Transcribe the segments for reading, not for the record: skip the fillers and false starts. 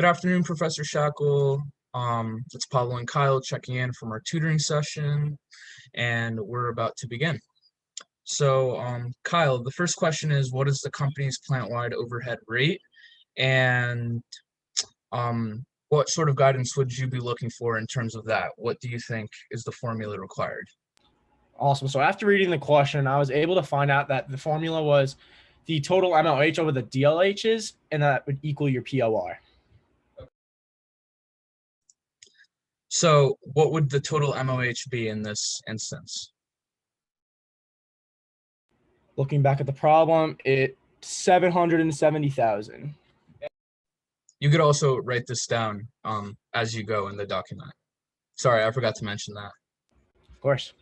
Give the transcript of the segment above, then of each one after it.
Good afternoon, Professor Shackle. It's Pablo and Kyle checking in from our tutoring session, and we're about to begin. So, Kyle, the first question is, what is the company's plant-wide overhead rate? And what sort of guidance would you be looking for in terms of that? What do you think is the formula required? Awesome. So after reading the question, I was able to find out that the formula was the total MLH over the DLHs, and that would equal your POR. So, what would the total MOH be in this instance? Looking back at the problem, it's 770,000. You could also write this down as you go in the document. Sorry, I forgot to mention that. Of course.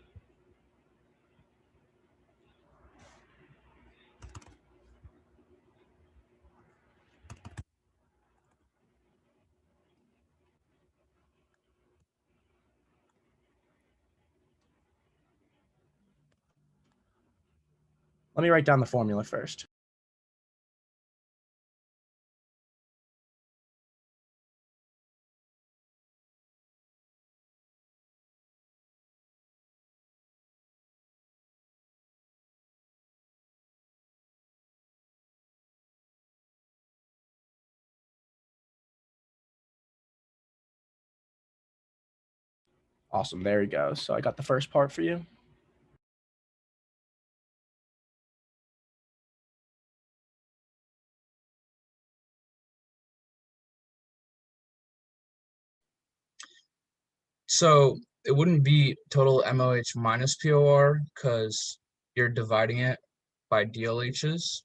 Let me write down the formula first. Awesome. There we go. So I got the first part for you. So it wouldn't be total MOH minus POR because you're dividing it by DLHs.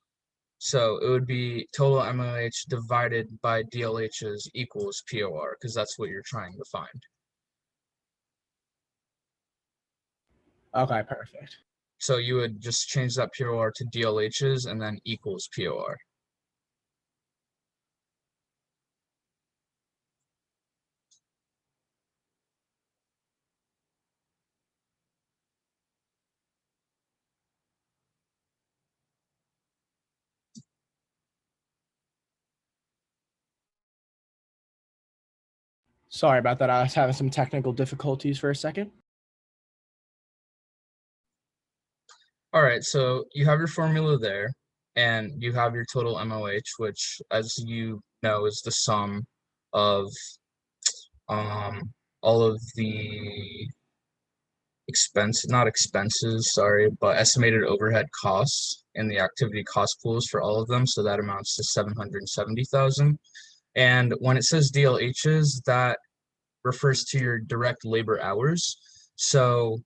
So it would be total MOH divided by DLHs equals POR because that's what you're trying to find. Okay, perfect. So you would just change that POR to DLHs and then equals POR. Sorry about that. I was having some technical difficulties for a second. All right, so you have your formula there, and you have your total MOH, which, as you know, is the sum of all of the not expenses, sorry, but estimated overhead costs in the activity cost pools for all of them. So that amounts to 770,000. And when it says DLHs, that refers to your direct labor hours. So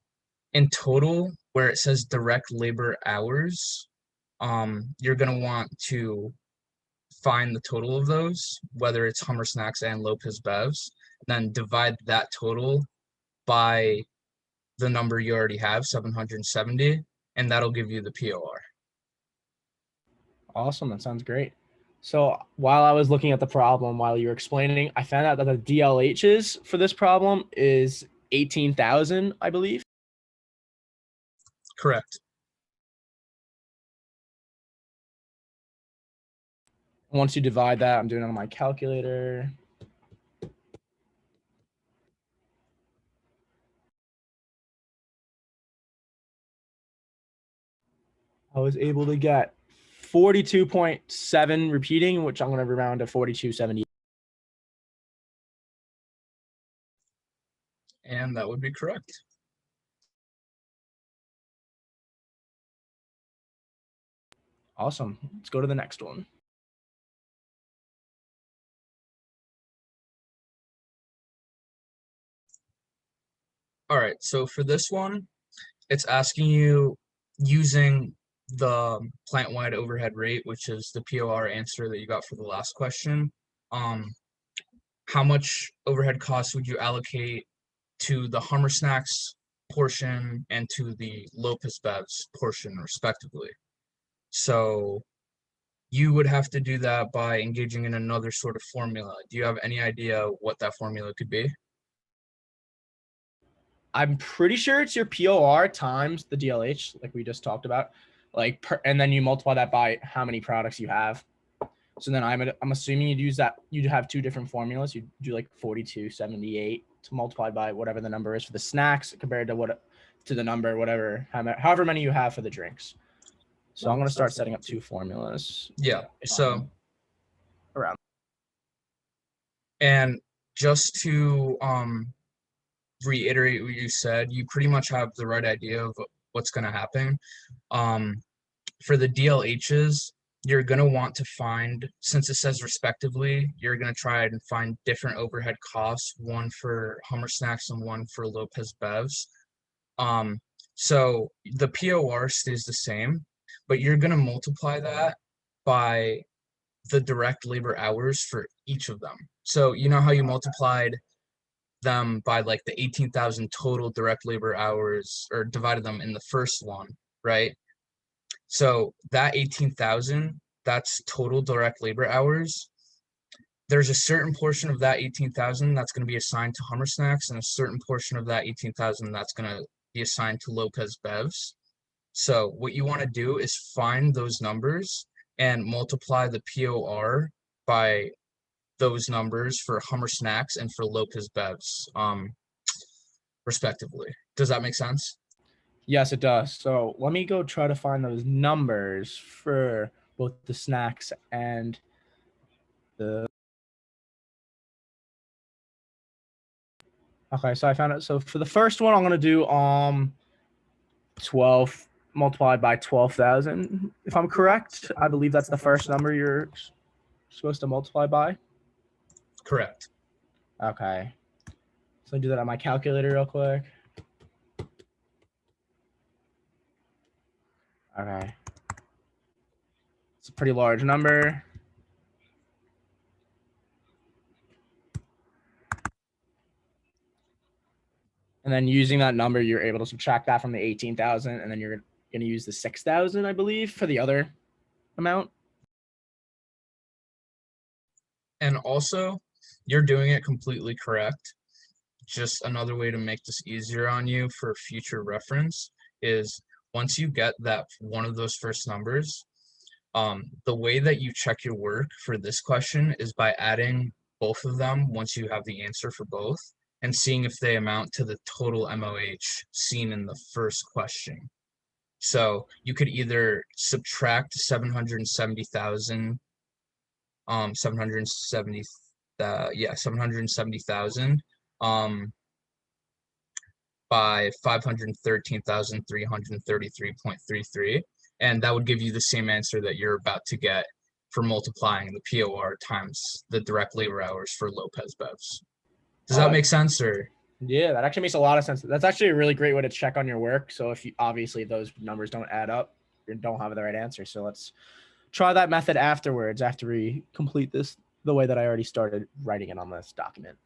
in total, where it says direct labor hours, you're gonna want to find the total of those, whether it's Hummer Snacks and Lopez Bevs, then divide that total by the number you already have, 770, and that'll give you the POR. Awesome. That sounds great. So while I was looking at the problem, while you were explaining, I found out that the DLHs for this problem is 18,000, I believe. Correct. Once you divide that, I'm doing it on my calculator. I was able to get 42.7 repeating, which I'm going to round to 4270. And that would be correct. Awesome. Let's go to the next one. All right, so for this one, it's asking you using the plant-wide overhead rate, which is the POR answer that you got for the last question. How much overhead costs would you allocate to the Hummer Snacks portion and to the Lopez Bevs portion, respectively? So you would have to do that by engaging in another sort of formula. Do you have any idea what that formula could be? I'm pretty sure it's your POR times the DLH, like we just talked about, and then you multiply that by how many products you have. So then I'm assuming you'd use that, you'd have two different formulas. You'd do like 4278 to multiply by whatever the number is for the snacks compared to the number, whatever, however many you have for the drinks. So I'm going to start setting up two formulas. Yeah. So Around. and just to reiterate what you said, you pretty much have the right idea of what's going to happen. For the DLHs, you're going to want to find, since it says respectively, you're going to try and find different overhead costs, one for Hummer Snacks and one for Lopez Bevs. So the POR stays the same, but you're going to multiply that by the direct labor hours for each of them. So you know how you multiplied them by like the 18,000 total direct labor hours, or divided them in the first one, right? So that 18,000, that's total direct labor hours. There's a certain portion of that 18,000 that's going to be assigned to Hummer Snacks, and a certain portion of that 18,000 that's going to be assigned to Lopez Bevs. So what you want to do is find those numbers and multiply the POR by those numbers for Hummer Snacks and for Lopez Bevs, respectively. Does that make sense? Yes, it does. So let me go try to find those numbers for both the snacks and the. Okay, so I found it. So for the first one, I'm gonna do 12 multiplied by 12,000. If I'm correct, I believe that's the first number you're supposed to multiply by. Correct. Okay. So I do that on my calculator real quick. Okay. It's a pretty large number. And then using that number, you're able to subtract that from the 18,000, and then you're going to use the 6,000, I believe, for the other amount. And also, you're doing it completely correct. Just another way to make this easier on you for future reference is, once you get that one of those first numbers, the way that you check your work for this question is by adding both of them once you have the answer for both, and seeing if they amount to the total MOH seen in the first question. So you could either subtract 770,000, 770,000 by 513,333.33, and that would give you the same answer that you're about to get for multiplying the POR times the direct labor hours for Lopez Bevs. Does that make sense? Or yeah, that actually makes a lot of sense. That's actually a really great way to check on your work. So if you, obviously those numbers don't add up, you don't have the right answer. So let's try that method afterwards, after we complete this the way that I already started writing it on this document.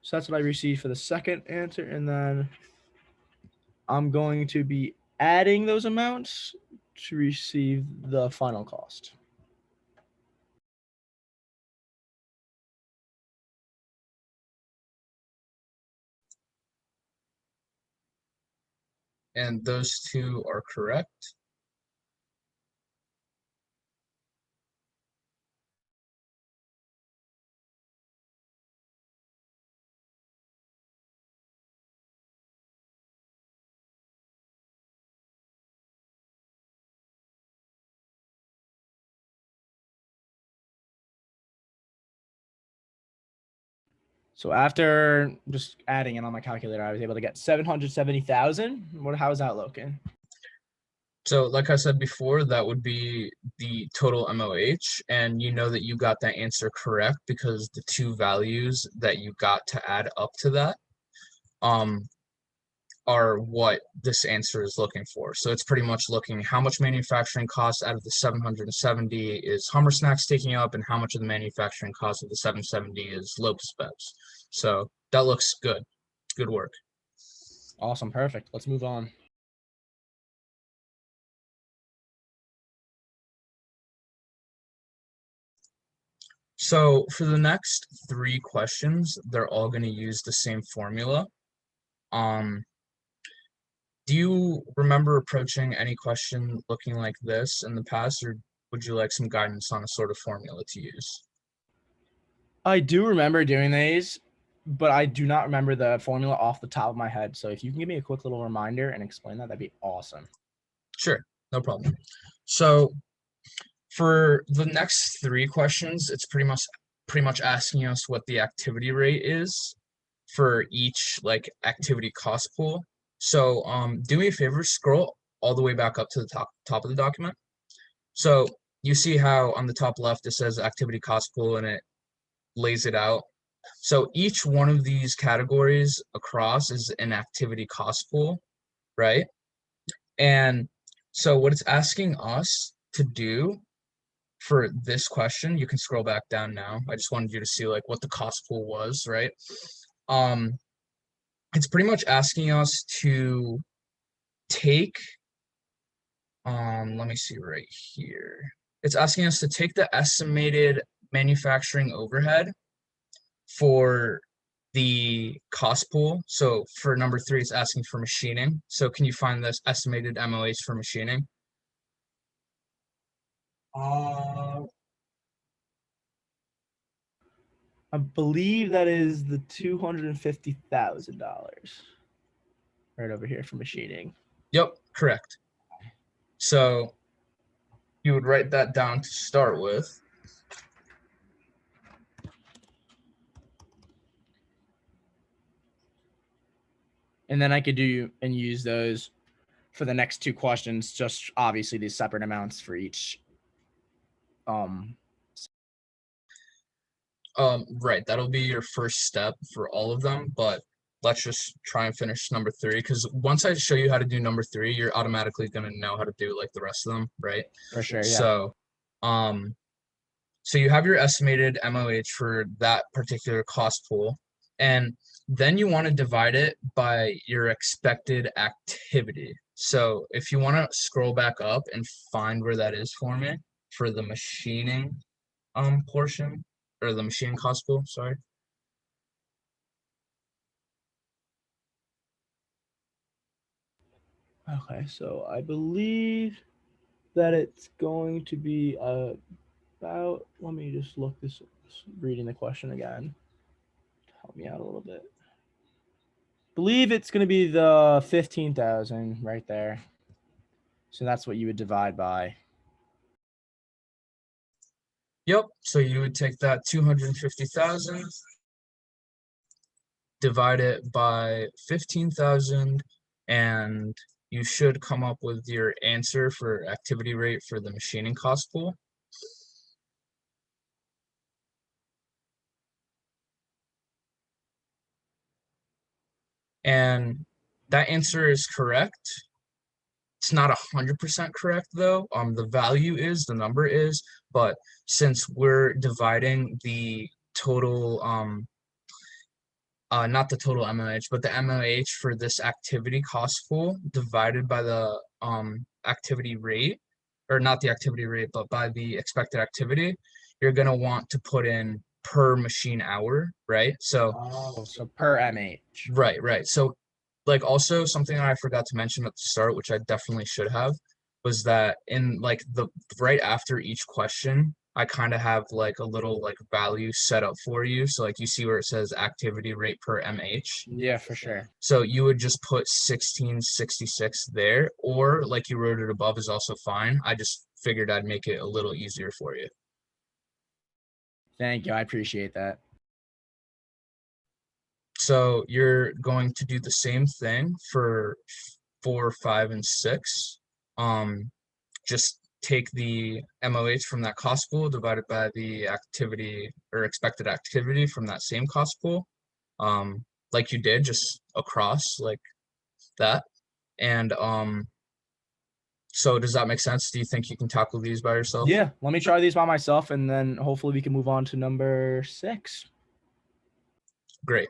So that's what I received for the second answer. And then I'm going to be adding those amounts to receive the final cost. and those two are correct. So after just adding it on my calculator, I was able to get 770,000. How is that looking? So like I said before, that would be the total MOH, and you know that you got that answer correct because the two values that you got to add up to that are what this answer is looking for. So it's pretty much looking how much manufacturing costs out of the 770 is Hummer Snacks taking up, and how much of the manufacturing cost of the 770 is Lopez Bevs. So that looks good. Good work. Awesome. Perfect. Let's move on. So for the next three questions, they're all going to use the same formula. Um, do you remember approaching any question looking like this in the past, or would you like some guidance on a sort of formula to use? I do remember doing these, but I do not remember the formula off the top of my head. So if you can give me a quick little reminder and explain that, that'd be awesome. Sure, no problem. So for the next three questions, it's pretty much asking us what the activity rate is for each like activity cost pool. So do me a favor, scroll all the way back up to the top of the document. So you see how on the top left it says activity cost pool and it lays it out. So each one of these categories across is an activity cost pool, right? And so what it's asking us to do for this question, you can scroll back down now. I just wanted you to see like what the cost pool was, right? Um, it's pretty much asking us to take, let me see right here. It's asking us to take the estimated manufacturing overhead for the cost pool. So for number three, it's asking for machining. So can you find this estimated MOH for machining? Uh, I believe that is the $250,000 right over here for machining. Yep, correct. So you would write that down to start with. And then I could do and use those for the next two questions, just obviously these separate amounts for each. Right, that'll be your first step for all of them, but let's just try and finish number three because once I show you how to do number three, you're automatically gonna know how to do like the rest of them, right? For sure, yeah. So, um, so you have your estimated MOH for that particular cost pool, and then you want to divide it by your expected activity. So if you want to scroll back up and find where that is for me for the machining portion or the machining cost pool, sorry. Okay, so I believe that it's going to be about, let me just look this, reading the question again. Help me out a little bit. Believe it's going to be the 15,000 right there. So that's what you would divide by. Yep, so you would take that 250,000, divide it by 15,000, and you should come up with your answer for activity rate for the machining cost pool. And that answer is correct. It's not 100% correct though. The value is, the number is, but since we're dividing the total, not the total MOH, but the MOH for this activity cost pool divided by the activity rate, or not the activity rate, but by the expected activity, you're gonna want to put in per machine hour, right? So Oh, so per MH. right. So like also something that I forgot to mention at the start, which I definitely should have, was that in like the right after each question, I kind of have like a little like value set up for you. So like you see where it says activity rate per MH. Yeah, for sure. So you would just put 1666 there, or like you wrote it above is also fine. I just figured I'd make it a little easier for you. Thank you. I appreciate that. So you're going to do the same thing for 4, 5, and 6. Just take the MOH from that cost pool divided by the activity or expected activity from that same cost pool, like you did, just across like that. And so does that make sense? Do you think you can tackle these by yourself? Yeah, let me try these by myself, and then hopefully we can move on to number 6. Great.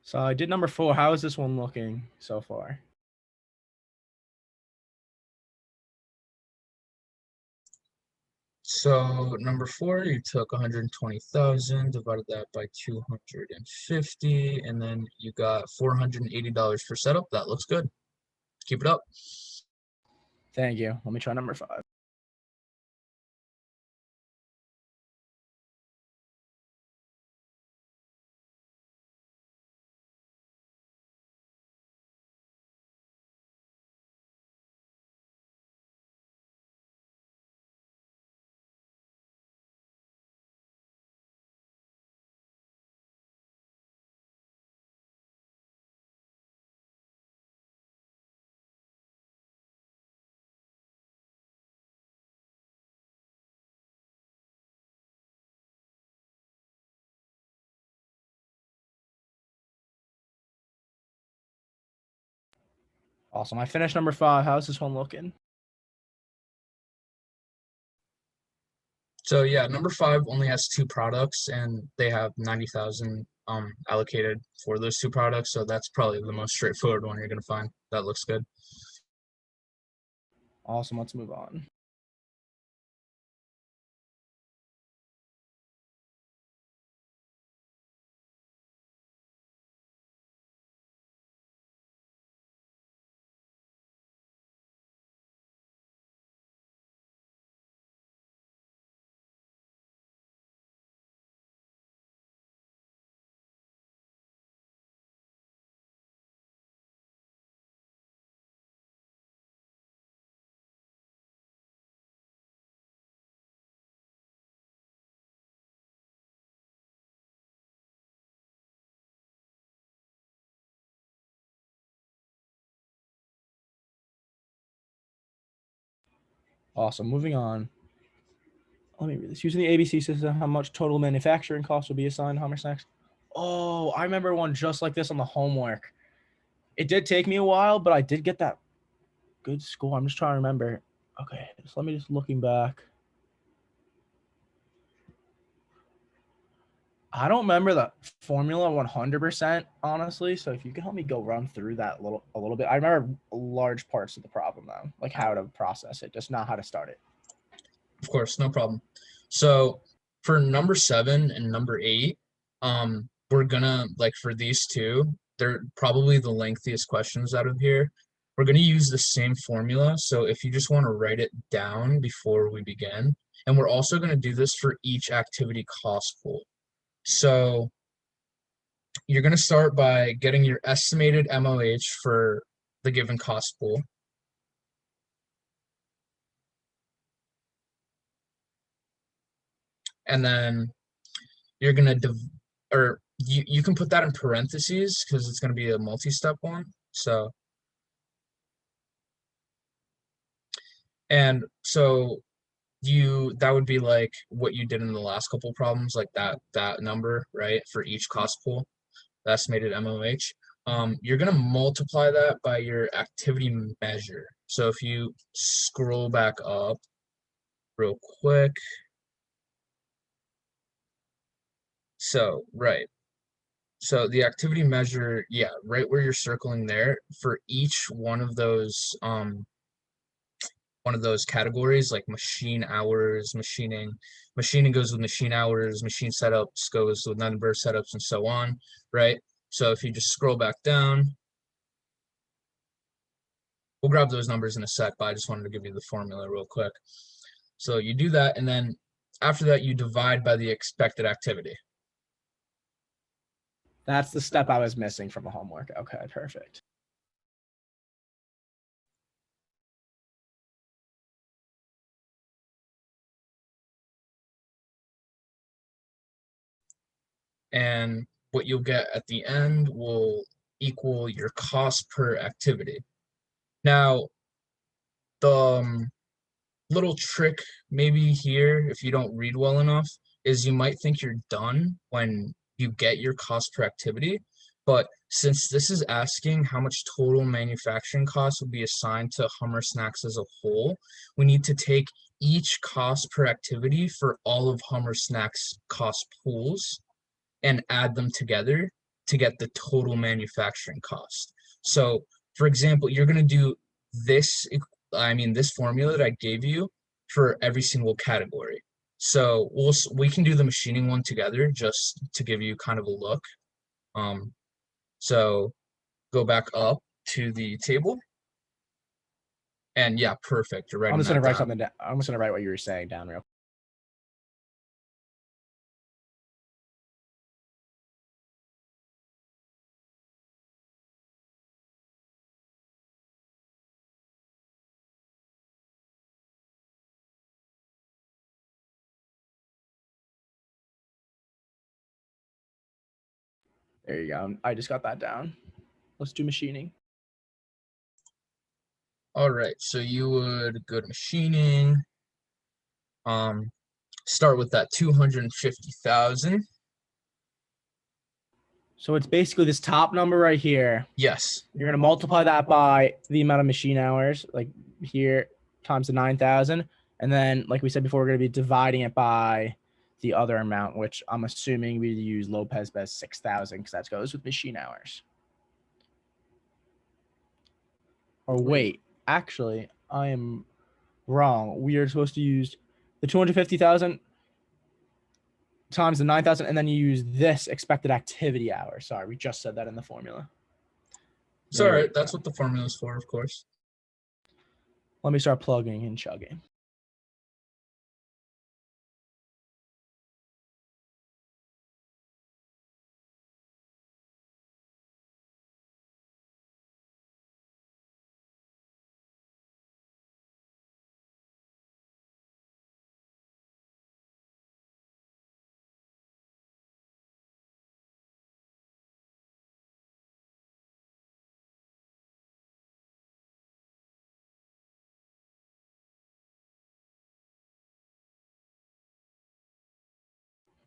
So I did number 4. How is this one looking so far? So number 4, you took 120,000, divided that by 250, and then you got $480 for setup. That looks good. Keep it up. Thank you. Let me try number 5. Awesome. I finished number 5. How's this one looking? So yeah, number 5 only has 2 products, and they have 90,000 allocated for those 2 products. So that's probably the most straightforward one you're gonna find. That looks good. Awesome. Let's move on. Awesome. Moving on. Let me read this. Using the ABC system, how much total manufacturing cost will be assigned to Hummer Snacks? Oh, I remember one just like this on the homework. It did take me a while, but I did get that good score. I'm just trying to remember. Okay, so let me just looking back. I don't remember the formula 100%, honestly. So if you can help me go run through that a little bit. I remember large parts of the problem though, like how to process it, just not how to start it. Of course, no problem. So for number 7 and number 8, we're gonna like for these two, they're probably the lengthiest questions out of here. We're gonna use the same formula. So if you just want to write it down before we begin, and we're also gonna do this for each activity cost pool. So you're gonna start by getting your estimated MOH for the given cost pool. And then you're gonna or you can put that in parentheses because it's gonna be a multi-step one. So and so that would be like what you did in the last couple problems, like that number, right, for each cost pool, the estimated MOH. You're gonna multiply that by your activity measure. So if you scroll back up real quick, so right. So the activity measure, yeah, right where you're circling there, for each one of those categories, like machine hours, machining goes with machine hours, machine setups goes with number of setups, and so on, right? So if you just scroll back down, we'll grab those numbers in a sec, but I just wanted to give you the formula real quick. So you do that, and then after that, you divide by the expected activity. That's the step I was missing from the homework. Okay, perfect. And what you'll get at the end will equal your cost per activity. Now, the little trick maybe here, if you don't read well enough, is you might think you're done when you get your cost per activity. But since this is asking how much total manufacturing cost will be assigned to Hummer Snacks as a whole, we need to take each cost per activity for all of Hummer Snacks cost pools and add them together. to get the total manufacturing cost. So, for example, you're going to do this, this formula that I gave you for every single category. So we can do the machining one together just to give you kind of a look. Um, so go back up to the table, and yeah, perfect. You're I'm writing just gonna that write down. something down. I'm just gonna write what you were saying down real. There you go. I just got that down. Let's do machining. All right, so you would go to machining. Start with that 250,000. So it's basically this top number right here. Yes. You're gonna multiply that by the amount of machine hours, like here, times the 9,000, and then, like we said before, we're gonna be dividing it by the other amount, which I'm assuming we use Lopez Bez 6,000 because that goes with machine hours. Or wait, actually, I am wrong. We are supposed to use the 250,000 times the 9,000, and then you use this expected activity hour. Sorry, we just said that in the formula. It's all There we right. That's go. what the formula is for, of course. Let me start plugging and chugging.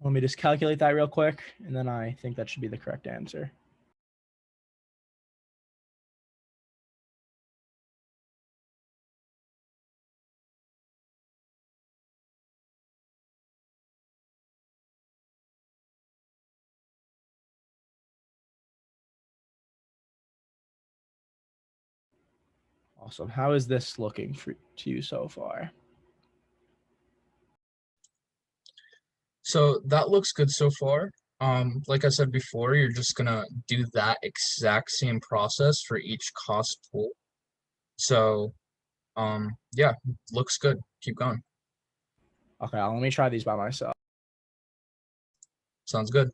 Let me just calculate that real quick, and then I think that should be the correct answer. Awesome. How is this looking to you so far? So that looks good so far. Like I said before, you're just gonna do that exact same process for each cost pool. So, yeah, looks good. Keep going. Okay, let me try these by myself. Sounds good.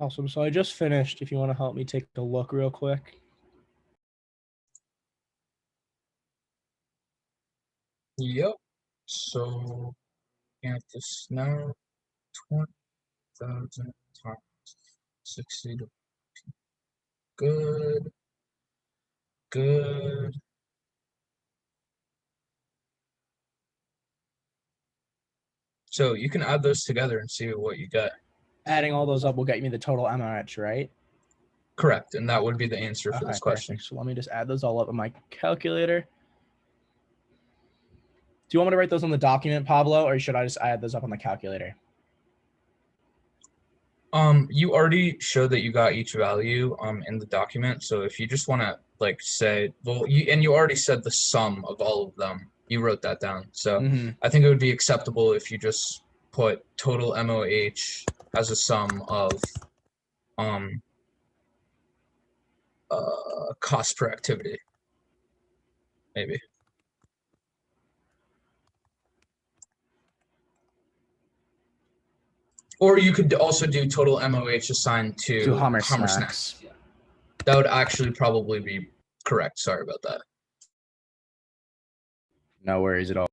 Awesome. So I just finished. If you want to help me take a look real quick. Yep. So at this now, 20,000 times 60. Good. Good. So you can add those together and see what you get. Adding all those up will get me the total MRH, right? Correct, and that would be the answer for Okay, this question. perfect. So let me just add those all up in my calculator. Do you want me to write those on the document, Pablo, or should I just add those up on the calculator? You already showed that you got each value in the document. So if you just want to like say, well, you already said the sum of all of them. You wrote that down. So I think it would be acceptable if you just put total MOH as a sum of cost per activity, maybe. Or you could also do total MOH assigned to Hummer snacks. snacks. That would actually probably be correct. Sorry about that. No worries at all.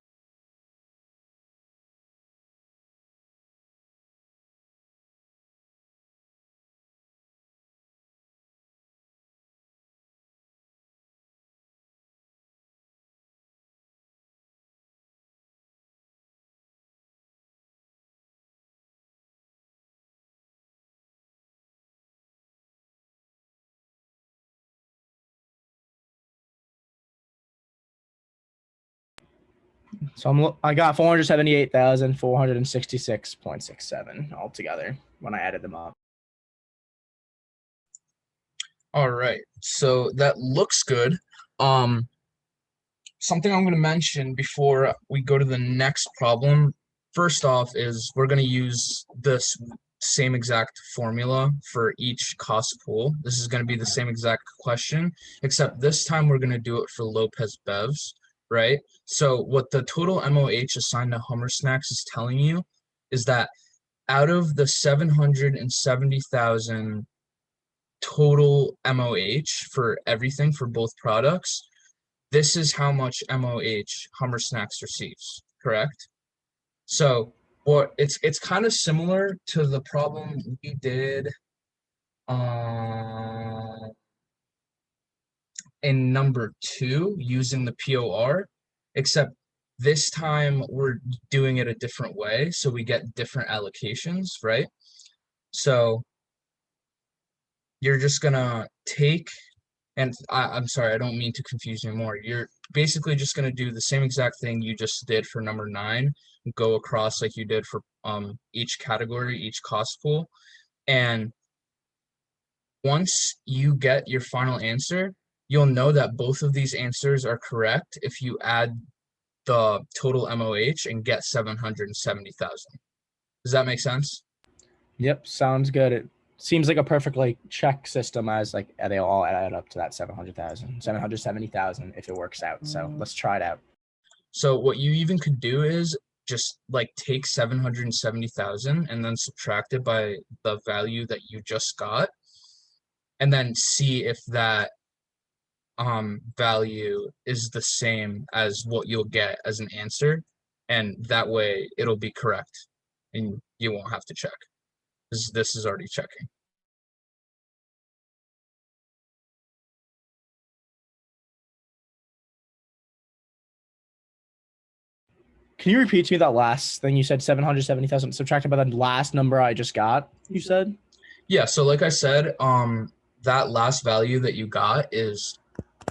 So I got 478,466.67 altogether when I added them up. All right, so that looks good. Something I'm going to mention before we go to the next problem, first off, is we're going to use this same exact formula for each cost pool. This is going to be the same exact question, except this time we're going to do it for Lopez Bevs, right? So what the total MOH assigned to Hummer Snacks is telling you is that out of the 770,000 total MOH for everything for both products, this is how much MOH Hummer Snacks receives, correct? So what it's kind of similar to the problem we did in number 2 using the POR, except this time we're doing it a different way, so we get different allocations, right? So you're just gonna take, and I'm sorry, I don't mean to confuse you more. You're basically just going to do the same exact thing you just did for number 9, go across like you did for each category, each cost pool. And once you get your final answer, you'll know that both of these answers are correct if you add the total MOH and get 770,000. Does that make sense? Yep, sounds good. It seems like a perfect like check system as like they all add up to that 770,000 if it works out. So let's try it out. So what you even could do is just like take 770,000 and then subtract it by the value that you just got, and then see if that value is the same as what you'll get as an answer, and that way it'll be correct and you won't have to check. This is already checking. Can you repeat to me that last thing you said, 770,000 subtracted by the last number I just got, you said? Yeah, so like I said, that last value that you got is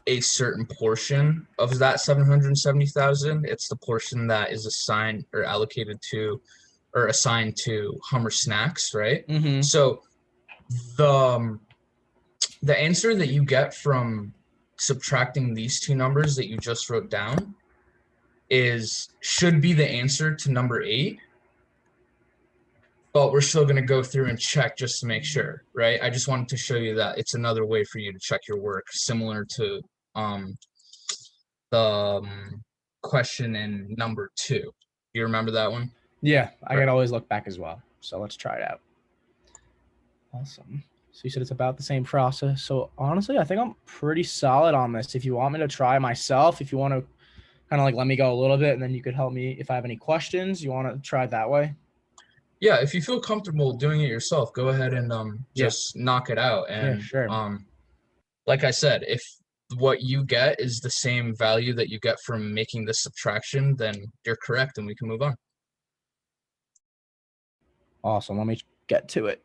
a certain portion of that 770,000. It's the portion that is assigned or allocated to or assigned to Hummer Snacks, right? Mm-hmm. So the answer that you get from subtracting these two numbers that you just wrote down should be the answer to number 8, but we're still going to go through and check just to make sure, right? I just wanted to show you that it's another way for you to check your work, similar to the question in number 2. You remember that one? Yeah, I can always look back as well. So let's try it out. Awesome. So you said it's about the same process. So honestly, I think I'm pretty solid on this. If you want me to try myself, if you want to kind of like let me go a little bit and then you could help me if I have any questions, you want to try it that way? Yeah, if you feel comfortable doing it yourself, go ahead and Yeah. just knock it out. Yeah, And sure. like I said, if what you get is the same value that you get from making this subtraction, then you're correct and we can move on. Awesome. Let me get to it.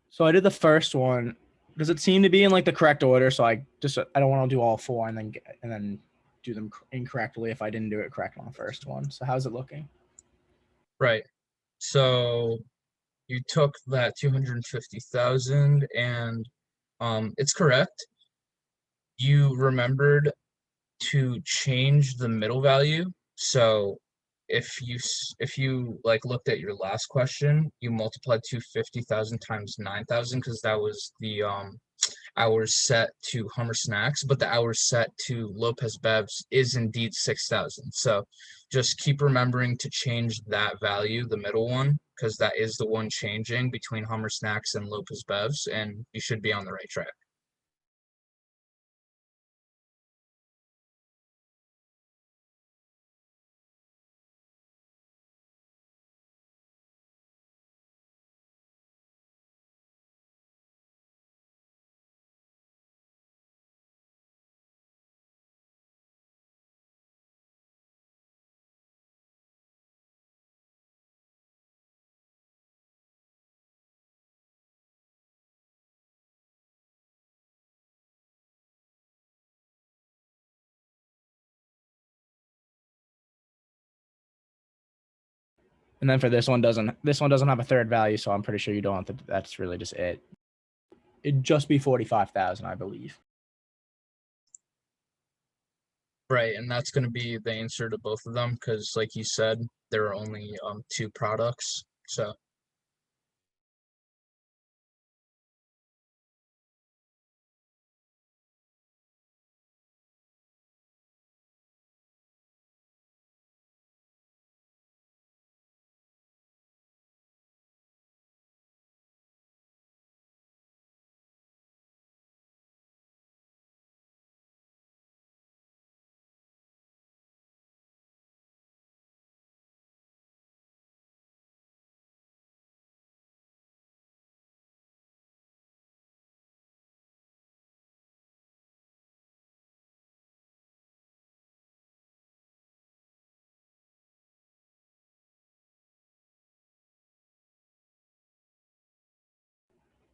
So I did the first one. Does it seem to be in like the correct order? So I don't want to do all four and then do them incorrectly if I didn't do it correct on the first one. So how's it looking? Right. So you took that 250,000 and it's correct. You remembered to change the middle value. So if you like looked at your last question, you multiplied 250,000 times 9,000 because that was the hours set to Hummer Snacks, but the hours set to Lopez Bev's is indeed 6,000. So just keep remembering to change that value, the middle one, because that is the one changing between Hummer Snacks and Lopez Bev's, and you should be on the right track. And then for this one doesn't have a third value, so I'm pretty sure you don't have to. That's really just it. It'd just be 45,000, I believe. Right, and that's going to be the answer to both of them because, like you said, there are only two products. So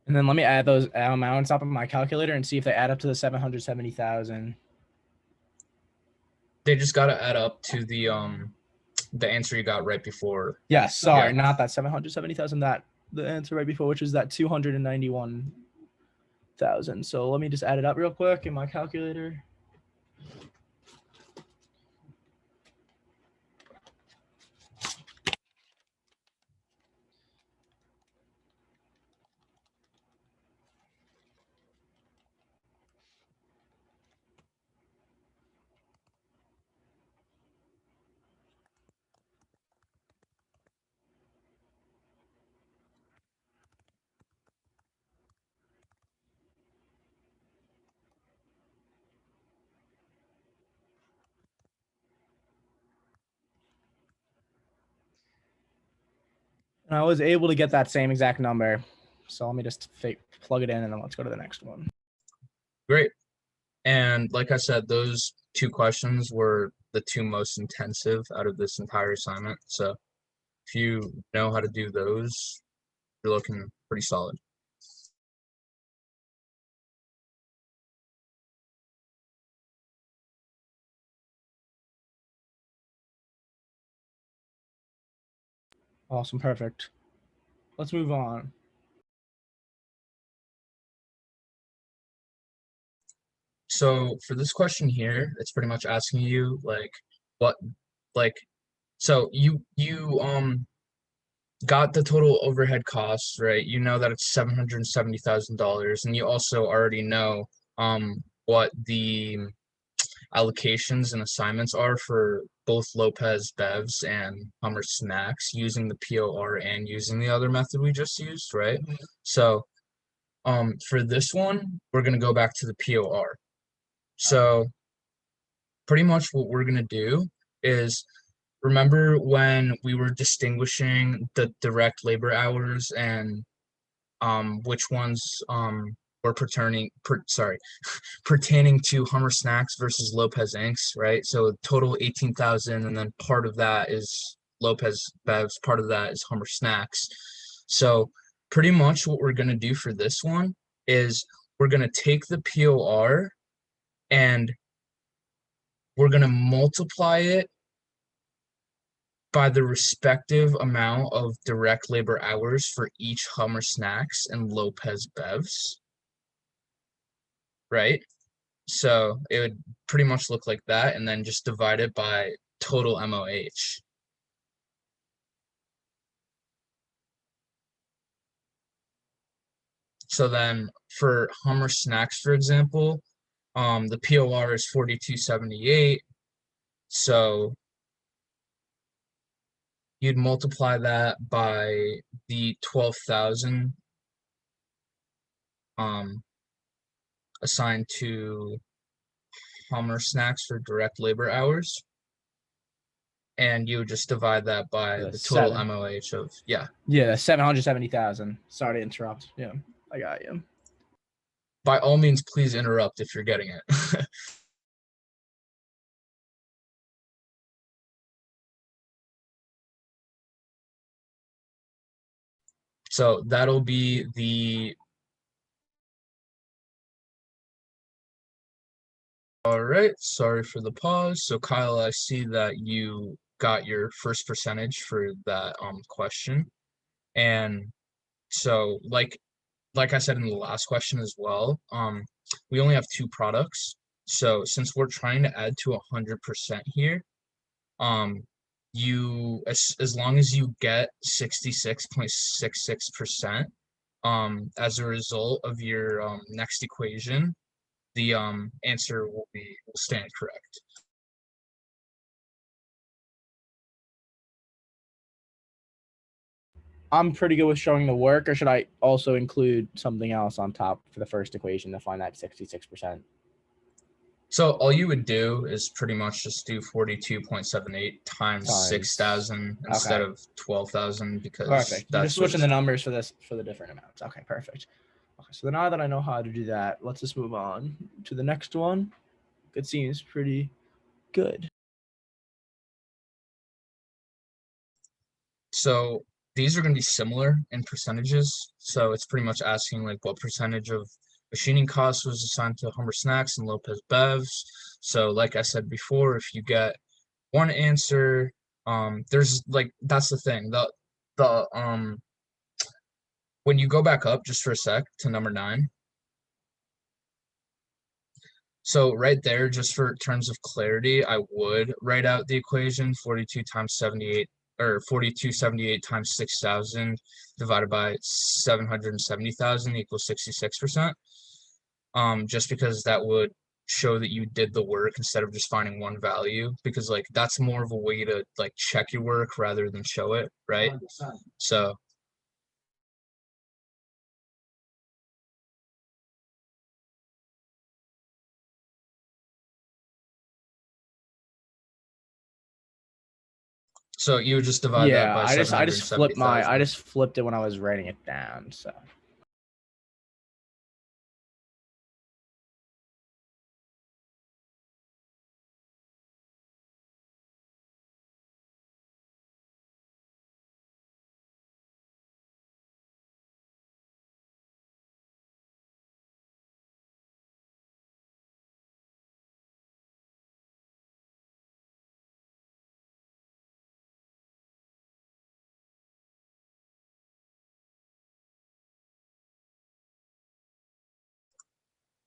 And then let me add those amounts up in my calculator and see if they add up to the 770,000. they just got to add up to the answer you got right before. Yes, sorry, Yeah. not that 770,000. That the answer right before, which is that 291,000. So let me just add it up real quick in my calculator. And I was able to get that same exact number. So let me just plug it in and then let's go to the next one. Great. And like I said, those two questions were the two most intensive out of this entire assignment. So if you know how to do those, you're looking pretty solid. Awesome. Perfect. Let's move on. So for this question here, it's pretty much asking you like what like so you got the total overhead costs, right? You know that it's $770,000, and you also already know what the allocations and assignments are for both Lopez Bevs and Hummer Snacks using the POR and using the other method we just used, right? So for this one, we're gonna go back to the POR. So pretty much what we're gonna do is remember when we were distinguishing the direct labor hours and which ones were pertaining to Hummer Snacks versus Lopez Inks, right? So total 18,000, and then part of that is Lopez Bevs, part of that is Hummer Snacks. So pretty much what we're gonna do for this one is we're gonna take the POR and we're gonna multiply it by the respective amount of direct labor hours for each Hummer Snacks and Lopez Bevs, right? So it would pretty much look like that, and then just divide it by total MOH. So then for Hummer Snacks, for example, the POR is 4278. So you'd multiply that by the 12,000 assigned to Hummer Snacks for direct labor hours. And you would just divide that by the total MOH of, yeah. Yeah, 770,000. Sorry to interrupt. Yeah, I got you. By all means, please interrupt if you're getting it. So that'll be the. All right, sorry for the pause. So Kyle, I see that you got your first percentage for that question. And so like I said in the last question as well, we only have two products. So since we're trying to add to 100% here, you as long as you get 66.66%, as a result of your next equation, the answer will stand correct. I'm pretty good with showing the work, or should I also include something else on top for the first equation to find that 66%? So all you would do is pretty much just do 42.78 times 6,000 instead of 12,000, because perfect. You're just that's what switching the numbers for the different amounts. Okay, perfect. Okay, so now that I know how to do that, let's just move on to the next one. It seems pretty good. So these are going to be similar in percentages. So it's pretty much asking like what percentage of machining costs was assigned to Hummer Snacks and Lopez Bevs. So like I said before, if you get one answer, there's like that's the thing. The when you go back up just for a sec to number 9. So right there, just for terms of clarity, I would write out the equation 42 times 78, or 4278 times 6,000 divided by 770,000 equals 66%. Just because that would show that you did the work instead of just finding one value, because like that's more of a way to like check your work rather than show it, right? 100%. So So you would just divide that Yeah, by I just flipped my I 770,000. just flipped it when I was writing it down. So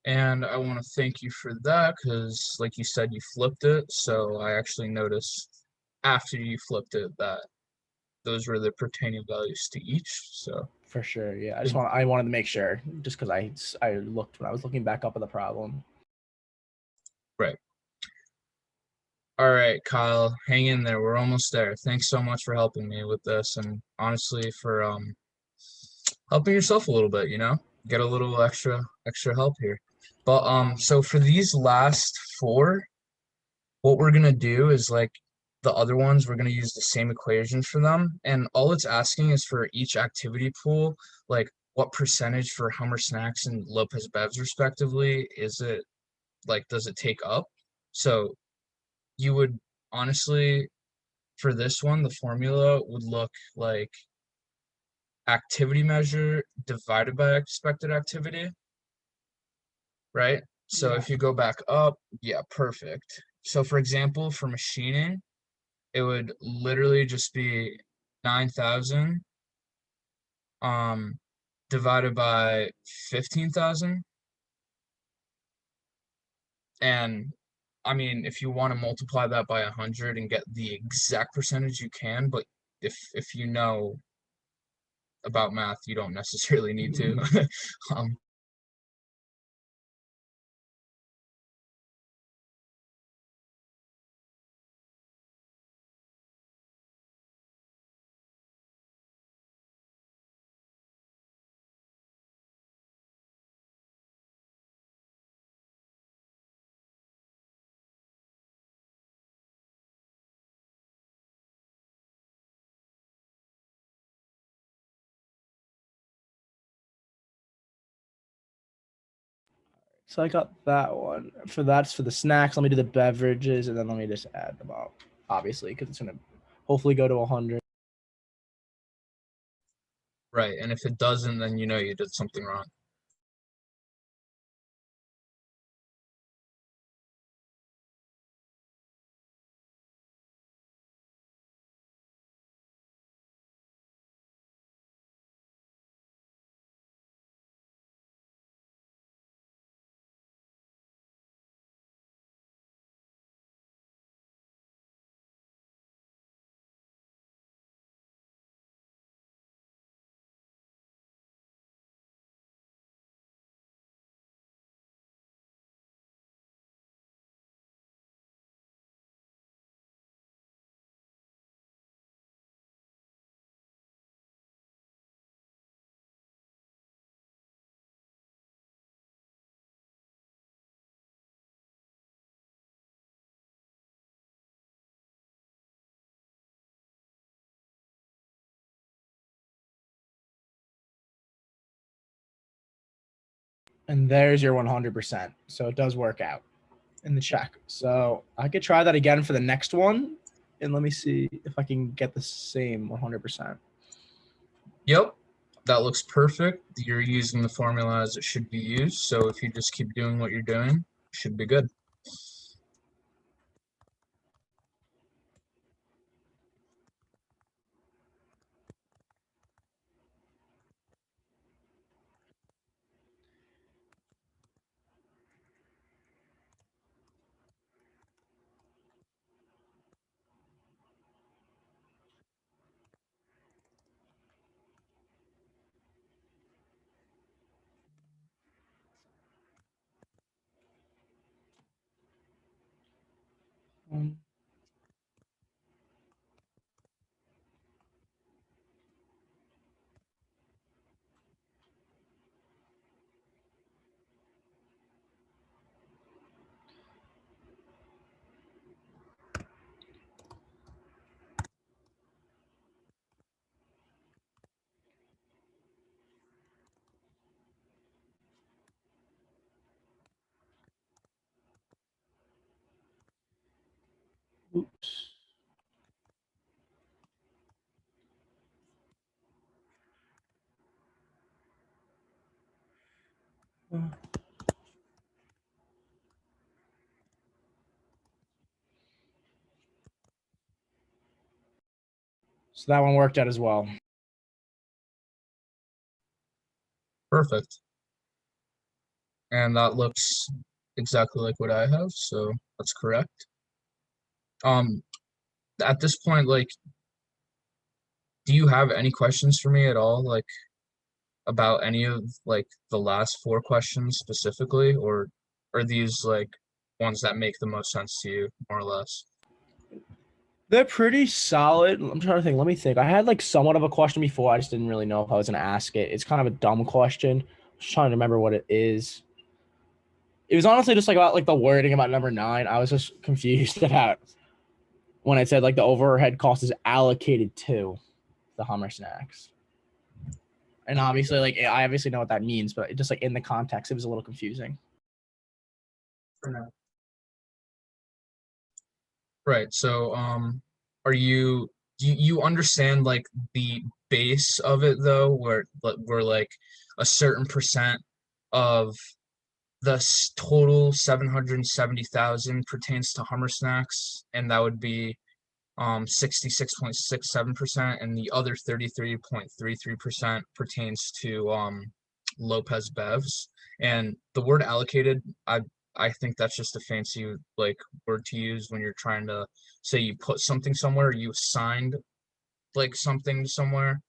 And I want to thank you for that because, like you said, you flipped it. So I actually noticed after you flipped it that those were the pertaining values to each. So for sure, yeah. good. I wanted to make sure just because I looked when I was looking back up at the problem. Right. All right, Kyle, hang in there. We're almost there. Thanks so much for helping me with this, and honestly for helping yourself a little bit, get a little extra help here. But so for these last four, what we're gonna do is like the other ones, we're gonna use the same equations for them, and all it's asking is for each activity pool, like what percentage for Hummer Snacks and Lopez Bevs respectively is it, like does it take up? So you would honestly, for this one, the formula would look like activity measure divided by expected activity, right? So Yeah. if you go back up, yeah, perfect. So for example, for machining, it would literally just be 9,000 um divided by 15,000. And I mean, if you want to multiply that by 100 and get the exact percentage, you can, but if you know about math, you don't necessarily need to. um, So I got that one. That's for the snacks. Let me do the beverages, and then let me just add them up, obviously, because it's gonna hopefully go to 100. right, and if it doesn't, then you know you did something wrong. And there's your 100%. So it does work out in the check. So I could try that again for the next one, and let me see if I can get the same 100%. Yep, that looks perfect. You're using the formula as it should be used, so if you just keep doing what you're doing, should be good. Oops. So that one worked out as well. Perfect. And that looks exactly like what I have, so that's correct. Um, at this point, like, do you have any questions for me at all, like, about any of like the last four questions specifically, or are these like ones that make the most sense to you, more or less? They're pretty solid. I'm trying to think. Let me think. I had like somewhat of a question before. I just didn't really know if I was gonna ask it. It's kind of a dumb question. Just trying to remember what it is. It was honestly just like about like the wording about number 9. I was just confused about when I said like the overhead cost is allocated to the Hummer snacks. And obviously, like I obviously know what that means, but it just like in the context, it was a little confusing. Right. So, are you do you understand like the base of it though, where like a certain percent of the total 770,000 pertains to Hummer snacks, and that would be 66.67%, and the other 33.33% pertains to Lopez Bevs. And the word allocated, I think that's just a fancy like word to use when you're trying to say you put something somewhere, you assigned like something somewhere.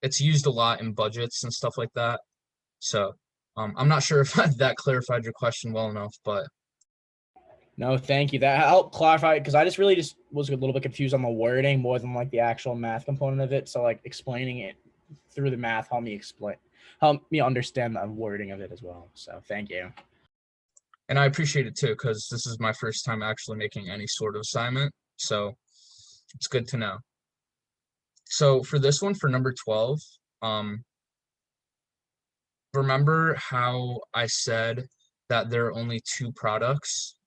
It's used a lot in budgets and stuff like that. So I'm not sure if that clarified your question well enough, but No, thank you. That helped clarify because I just really just was a little bit confused on the wording more than like the actual math component of it. So like explaining it through the math help me understand the wording of it as well. So thank you. and I appreciate it too, because this is my first time actually making any sort of assignment, so it's good to know. So for this one, for number 12, um, remember how I said that there are only two products?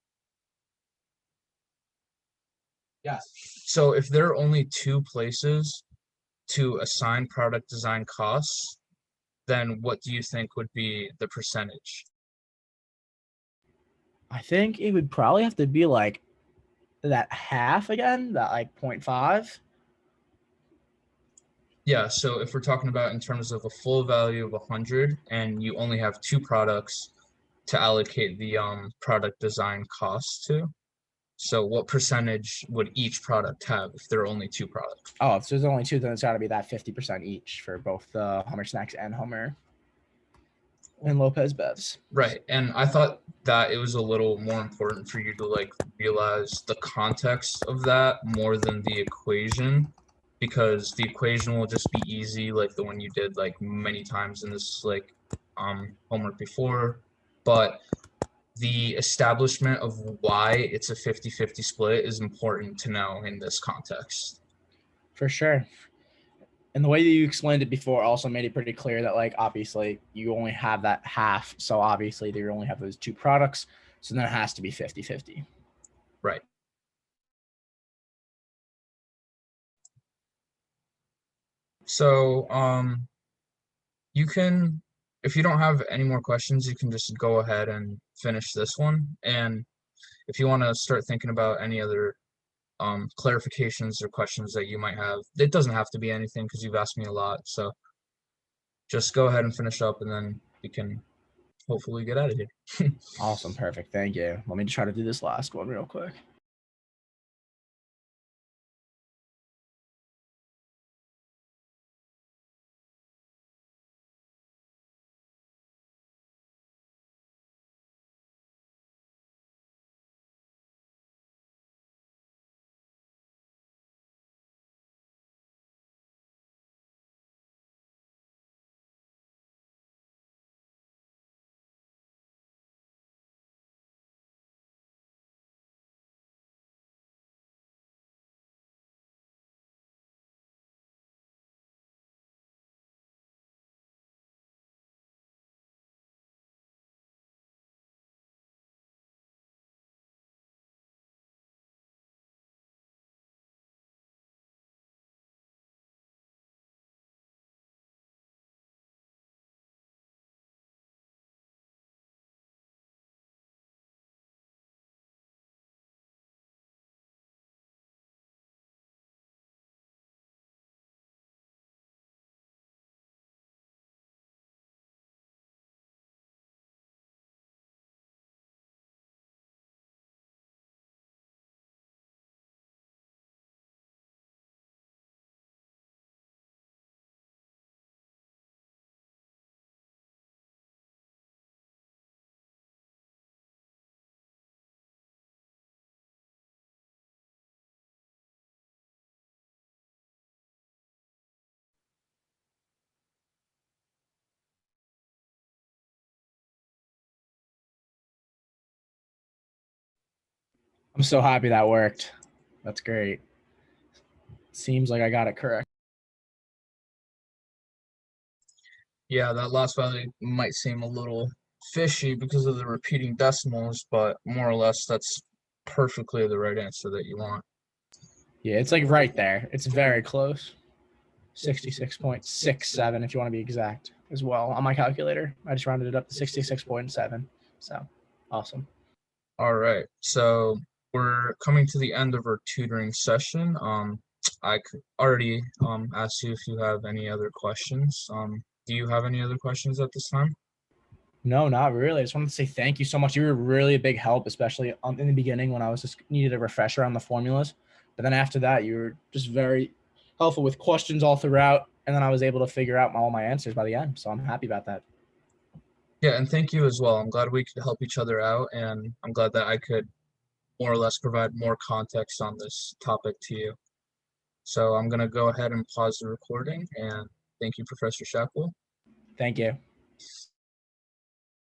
Yes. So if there are only two places to assign product design costs, then what do you think would be the percentage? I think it would probably have to be like that half again, that like 0.5. Yeah, so if we're talking about in terms of a full value of 100 and you only have two products to allocate the product design costs to, so what percentage would each product have if there are only two products? Oh, if there's only two, then it's got to be that 50% each for both the Hummer Snacks and Hummer and Lopez Bevs. Right. And I thought that it was a little more important for you to like realize the context of that more than the equation, because the equation will just be easy, like the one you did like many times in this like homework before. But the establishment of why it's a 50-50 split is important to know in this context. For sure. And the way that you explained it before also made it pretty clear that like obviously you only have that half, so obviously you only have those two products, so then it has to be 50-50. Right. So you can, if you don't have any more questions, you can just go ahead and finish this one. And if you want to start thinking about any other clarifications or questions that you might have, it doesn't have to be anything because you've asked me a lot. So just go ahead and finish up, and then we can hopefully get out of here. Awesome, perfect. Thank you. Let me try to do this last one real quick. I'm so happy that worked. That's great. Seems like I got it correct. Yeah, that last value might seem a little fishy because of the repeating decimals, but more or less that's perfectly the right answer that you want. Yeah, it's like right there. It's very close. 66.67 if you want to be exact as well on my calculator. I just rounded it up to 66.7. So awesome. All right, so we're coming to the end of our tutoring session. I already asked you if you have any other questions. Do you have any other questions at this time? No, not really. I just wanted to say thank you so much. You were really a big help, especially in the beginning when I was just needed a refresher on the formulas. But then after that, you were just very helpful with questions all throughout. And then I was able to figure out all my answers by the end. So I'm happy about that. Yeah, and thank you as well. I'm glad we could help each other out, and I'm glad that I could more or less provide more context on this topic to you. So I'm going to go ahead and pause the recording, and thank you, Professor Shackle. Thank you.